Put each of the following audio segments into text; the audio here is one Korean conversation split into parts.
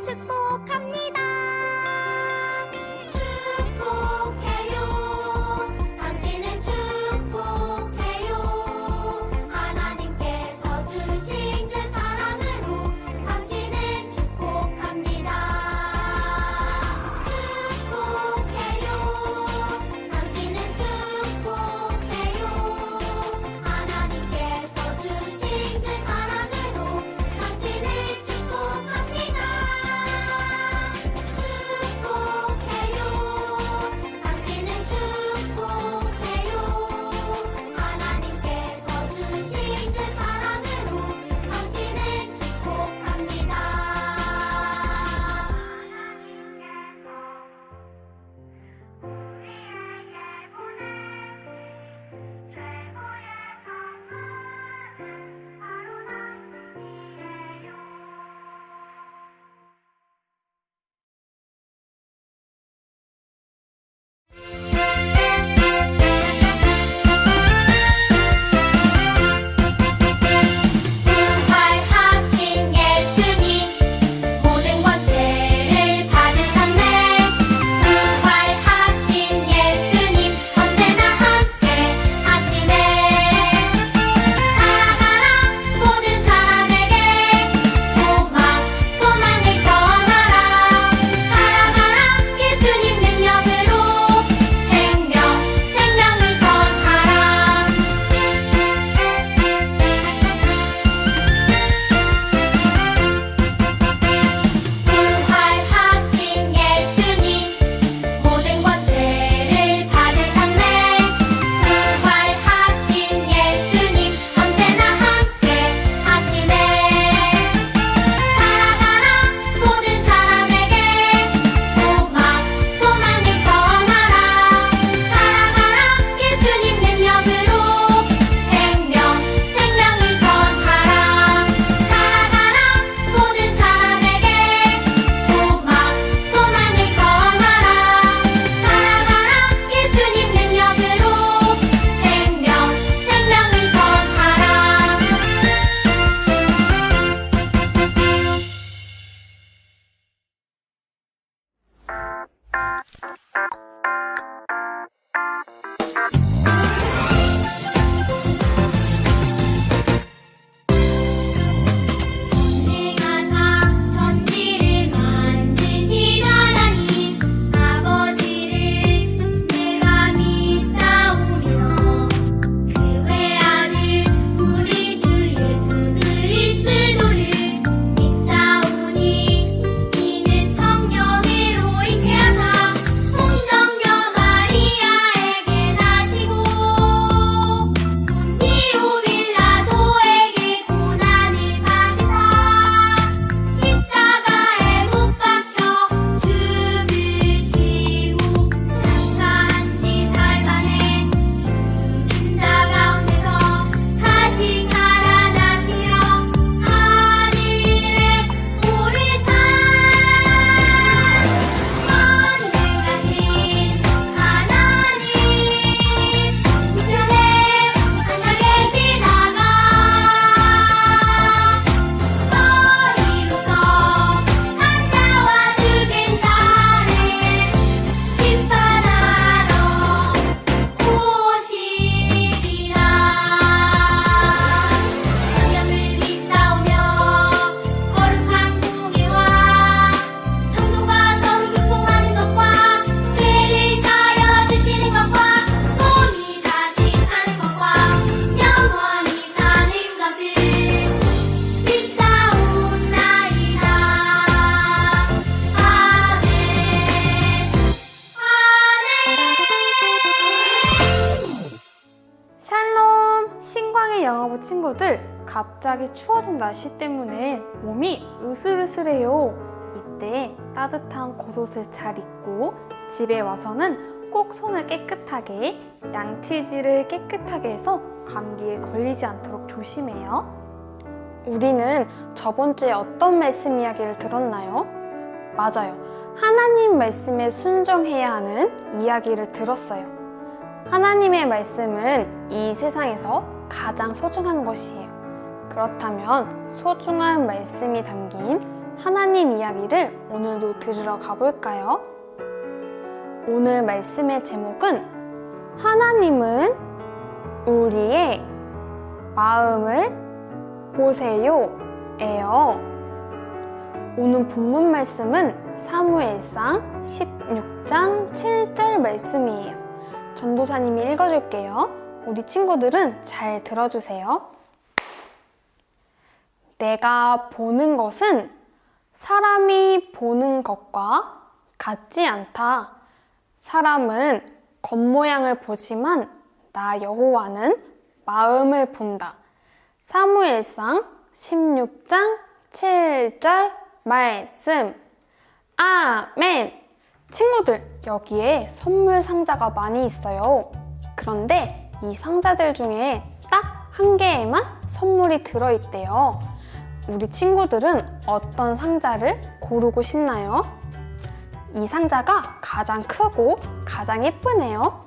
축복합니다. 축복해요. 당신은 축복해요. 하나님께서 주신 그 사랑으로 당신은 축복합니다. 축복해요. 당신은 축복해요. 하나님께서 주신 그 사랑으로 당신을 축복합니다. 축복해요. 당신은 축복해요. 하나님께서 주신 그 사랑으로 당신을 축복합니다. 부활하신 예수님 모든 권세를 받으셨네. 부활하신 예수님 언제나 함께 하시네. 살아가라 모든 사람에게 소망을 전하라. 살아가라 예수님 능력으로 생명을 전하라. 부활하신 예수님 모든 권세를 받으셨네. 부활하신 예수님 언제나 함께 하시네. 살아가라 모든 사람에게 소망을 전하라. 살아가라 예수님 능력으로 생명을 전하라. 살아가라 모든 사람에게 소망을 전하라. 살아가라 예수님 능력으로 생명을 전하라. 천지를 만드신 하나님 아버지를 내가 믿사오며 그 외아들 우리 주 예수 그리스도를 믿사오니 이는 성령으로 잉태하사 홍정녀 마리아에게 나시고 본디오 빌라도에게 고난을 받으사 십자가에 못 박혀 죽으시고 장사한 지 살만에 죽은 자 가운데서 다시 살아나시며 하늘에 오르사 전능하신 하나님 우편에 앉아 계시다가 머리로서 산자와 죽은 자를 심판하러 오시리라. 성령을 믿사오며 거룩한 공예와 성도가 서로 교통하는 것과 죄를 사하여 주시는 것과 몸이 다시 사는 것과 영원히 사는 것을 믿사옵나이다. 아멘. 샬롬! 신광의 영어부 친구들, 갑자기 추워진 날씨 때문에 몸이 으슬으슬해요. 이때 따뜻한 겉옷을 잘 입고 집에 와서는 꼭 손을 깨끗하게, 양치질을 깨끗하게 해서 감기에 걸리지 않도록 조심해요. 우리는 저번 주에 어떤 말씀 이야기를 들었나요? 맞아요. 하나님 말씀에 순종해야 하는 이야기를 들었어요. 하나님의 말씀은 이 세상에서 가장 소중한 것이에요. 그렇다면 소중한 말씀이 담긴 하나님 이야기를 오늘도 들으러 가볼까요? 오늘 말씀의 제목은 하나님은 우리의 마음을 보세요 예요. 오늘 본문 말씀은 사무엘상 16장 7절 말씀이에요. 전도사님이 읽어줄게요. 우리 친구들은 잘 들어주세요. 내가 보는 것은 사람이 보는 것과 같지 않다. 사람은 겉모양을 보지만 나 여호와는 마음을 본다. 사무엘상 16장 7절 말씀. 아멘. 친구들, 여기에 선물 상자가 많이 있어요. 그런데 이 상자들 중에 딱 한 개에만 선물이 들어있대요. 우리 친구들은 어떤 상자를 고르고 싶나요? 이 상자가 가장 크고 가장 예쁘네요.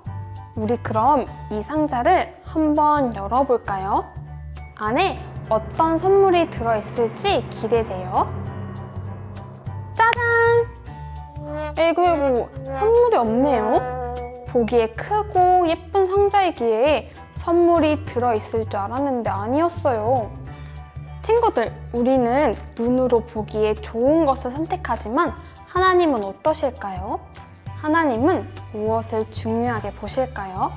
우리 그럼 이 상자를 한번 열어볼까요? 안에 어떤 선물이 들어있을지 기대돼요. 짜잔! 에구, 선물이 없네요. 보기에 크고 예쁜 상자이기에 선물이 들어있을 줄 알았는데 아니었어요. 친구들, 우리는 눈으로 보기에 좋은 것을 선택하지만 하나님은 어떠실까요? 하나님은 무엇을 중요하게 보실까요?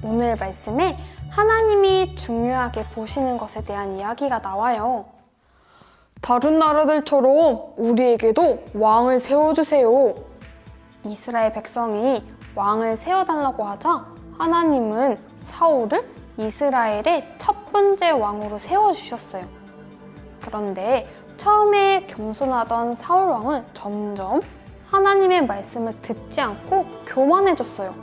오늘 말씀에 하나님이 중요하게 보시는 것에 대한 이야기가 나와요. 다른 나라들처럼 우리에게도 왕을 세워주세요. 이스라엘 백성이 왕을 세워달라고 하자 하나님은 사울을 이스라엘의 첫 번째 왕으로 세워주셨어요. 그런데 처음에 겸손하던 사울 왕은 점점 하나님의 말씀을 듣지 않고 교만해졌어요.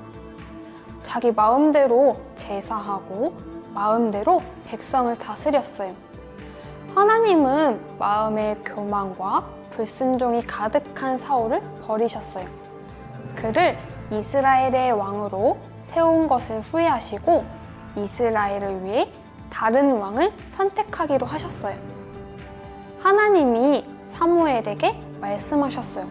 자기 마음대로 제사하고 마음대로 백성을 다스렸어요. 하나님은 마음의 교만과 불순종이 가득한 사울을 버리셨어요. 그를 이스라엘의 왕으로 세운 것을 후회하시고 이스라엘을 위해 다른 왕을 선택하기로 하셨어요. 하나님이 사무엘에게 말씀하셨어요.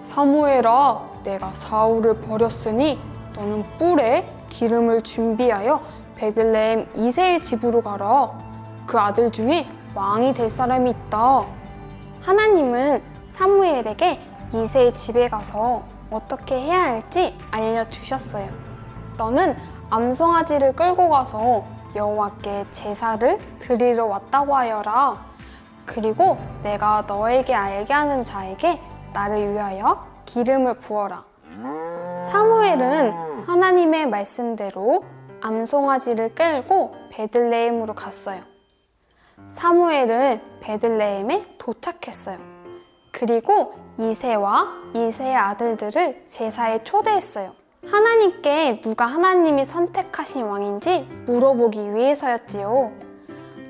사무엘아, 내가 사울을 버렸으니 너는 뿔에 기름을 준비하여 베들레헴 이새의 집으로 가라. 그 아들 중에 왕이 될 사람이 있다. 하나님은 사무엘에게 이새의 집에 가서 어떻게 해야 할지 알려주셨어요. 너는 암송아지를 끌고 가서 여호와께 제사를 드리러 왔다고 하여라. 그리고 내가 너에게 알게 하는 자에게 나를 위하여 기름을 부어라. 사무엘은 하나님의 말씀대로 암송아지를 끌고 베들레헴으로 갔어요. 사무엘은 베들레헴에 도착했어요. 그리고 이새와 이새의 아들들을 제사에 초대했어요. 하나님께 누가 하나님이 선택하신 왕인지 물어보기 위해서였지요.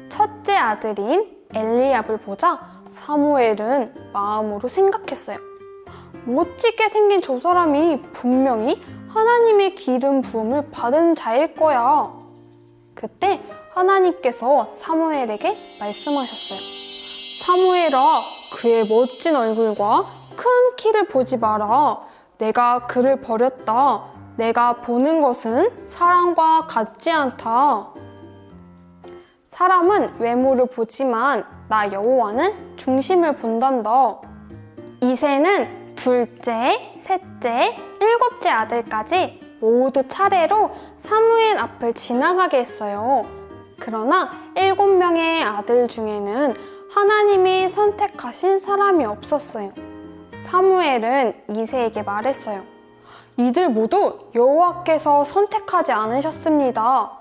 첫째 아들인 엘리압을 보자 사무엘은 마음으로 생각했어요. 멋지게 생긴 저 사람이 분명히 하나님의 기름 부음을 받은 자일 거야. 그때 하나님께서 사무엘에게 말씀하셨어요. 사무엘아, 그의 멋진 얼굴과 큰 키를 보지 마라. 내가 그를 버렸다. 내가 보는 것은 사람과 같지 않다. 사람은 외모를 보지만 나 여호와는 중심을 본단다. 이새는 둘째, 셋째, 일곱째 아들까지 모두 차례로 사무엘 앞을 지나가게 했어요. 그러나 7명의 아들 중에는 하나님이 선택하신 사람이 없었어요. 사무엘은 이새에게 말했어요. 이들 모두 여호와께서 선택하지 않으셨습니다.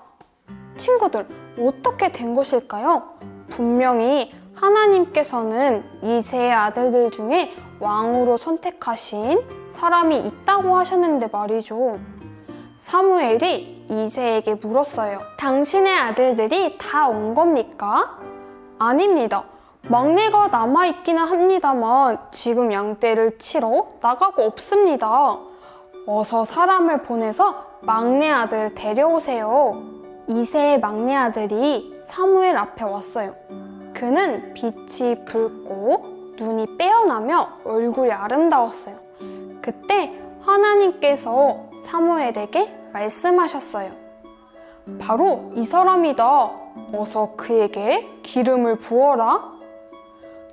친구들, 어떻게 된 것일까요? 분명히 하나님께서는 이새의 아들들 중에 왕으로 선택하신 사람이 있다고 하셨는데 말이죠. 사무엘이 이새에게 물었어요. 당신의 아들들이 다 온 겁니까? 아닙니다. 막내가 남아있기는 합니다만 지금 양떼를 치러 나가고 없습니다. 어서 사람을 보내서 막내 아들 데려오세요. 이새의 막내 아들이 사무엘 앞에 왔어요. 그는 빛이 붉고 눈이 빼어나며 얼굴이 아름다웠어요. 그때 하나님께서 사무엘에게 말씀하셨어요. 바로 이 사람이다. 어서 그에게 기름을 부어라.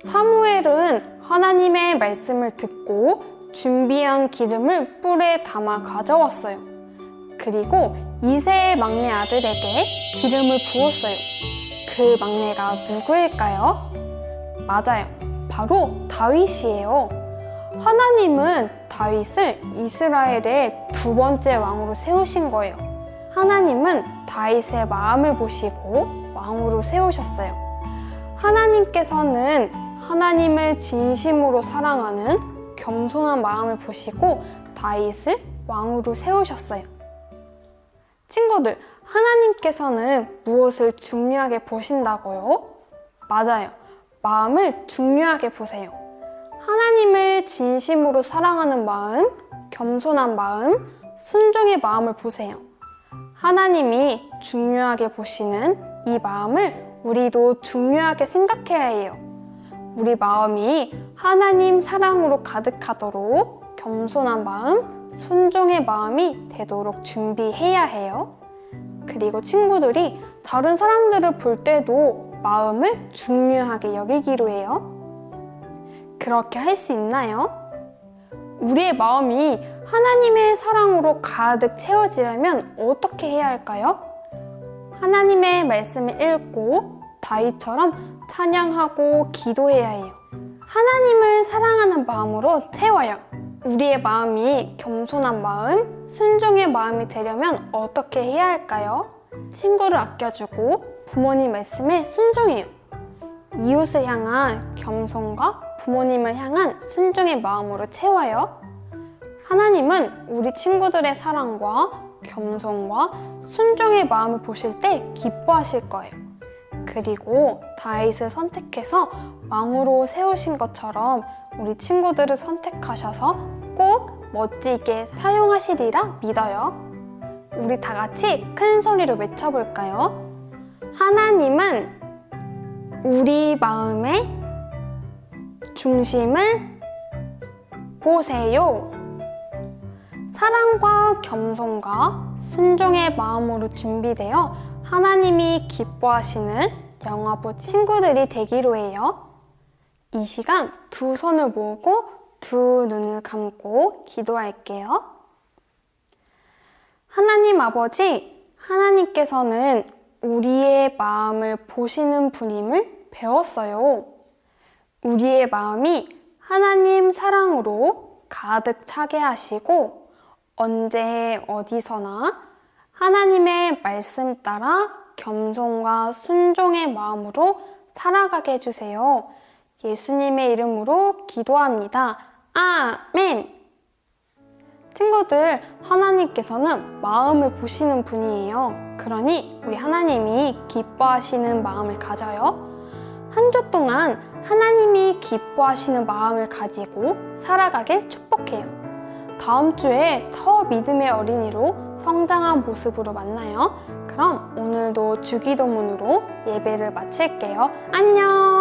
사무엘은 하나님의 말씀을 듣고 준비한 기름을 뿔에 담아 가져왔어요. 그리고 이새의 막내 아들에게 기름을 부었어요. 그 막내가 누구일까요? 맞아요. 바로 다윗이에요. 하나님은 다윗을 이스라엘의 두 번째 왕으로 세우신 거예요. 하나님은 다윗의 마음을 보시고 왕으로 세우셨어요. 하나님께서는 하나님을 진심으로 사랑하는 겸손한 마음을 보시고 다윗을 왕으로 세우셨어요. 친구들, 하나님께서는 무엇을 중요하게 보신다고요? 맞아요. 마음을 중요하게 보세요. 하나님을 진심으로 사랑하는 마음, 겸손한 마음, 순종의 마음을 보세요. 하나님이 중요하게 보시는 이 마음을 우리도 중요하게 생각해야 해요. 우리 마음이 하나님 사랑으로 가득하도록 겸손한 마음, 순종의 마음이 되도록 준비해야 해요. 그리고 친구들이 다른 사람들을 볼 때도 마음을 중요하게 여기기로 해요. 그렇게 할 수 있나요? 우리의 마음이 하나님의 사랑으로 가득 채워지려면 어떻게 해야 할까요? 하나님의 말씀을 읽고 다윗처럼 찬양하고 기도해야 해요. 하나님을 사랑하는 마음으로 채워요. 우리의 마음이 겸손한 마음, 순종의 마음이 되려면 어떻게 해야 할까요? 친구를 아껴주고 부모님 말씀에 순종해요. 이웃을 향한 겸손과 부모님을 향한 순종의 마음으로 채워요. 하나님은 우리 친구들의 사랑과 겸손과 순종의 마음을 보실 때 기뻐하실 거예요. 그리고 다윗을 선택해서 왕으로 세우신 것처럼 우리 친구들을 선택하셔서 꼭 멋지게 사용하시리라 믿어요. 우리 다 같이 큰 소리로 외쳐볼까요? 하나님은 우리 마음의 중심을 보세요. 사랑과 겸손과 순종의 마음으로 준비되어 하나님이 기뻐하시는 영화부 친구들이 되기로 해요. 이 시간 두 손을 모으고 두 눈을 감고 기도할게요. 하나님 아버지, 하나님께서는 우리의 마음을 보시는 분임을 배웠어요. 우리의 마음이 하나님 사랑으로 가득 차게 하시고 언제 어디서나 하나님의 말씀 따라 겸손과 순종의 마음으로 살아가게 해주세요. 예수님의 이름으로 기도합니다. 아멘! 친구들, 하나님께서는 마음을 보시는 분이에요. 그러니 우리 하나님이 기뻐하시는 마음을 가져요. 한 주 동안 하나님이 기뻐하시는 마음을 가지고 살아가길 축복해요. 다음 주에 더 믿음의 어린이로 성장한 모습으로 만나요. 그럼 오늘도 주기도문으로 예배를 마칠게요. 안녕!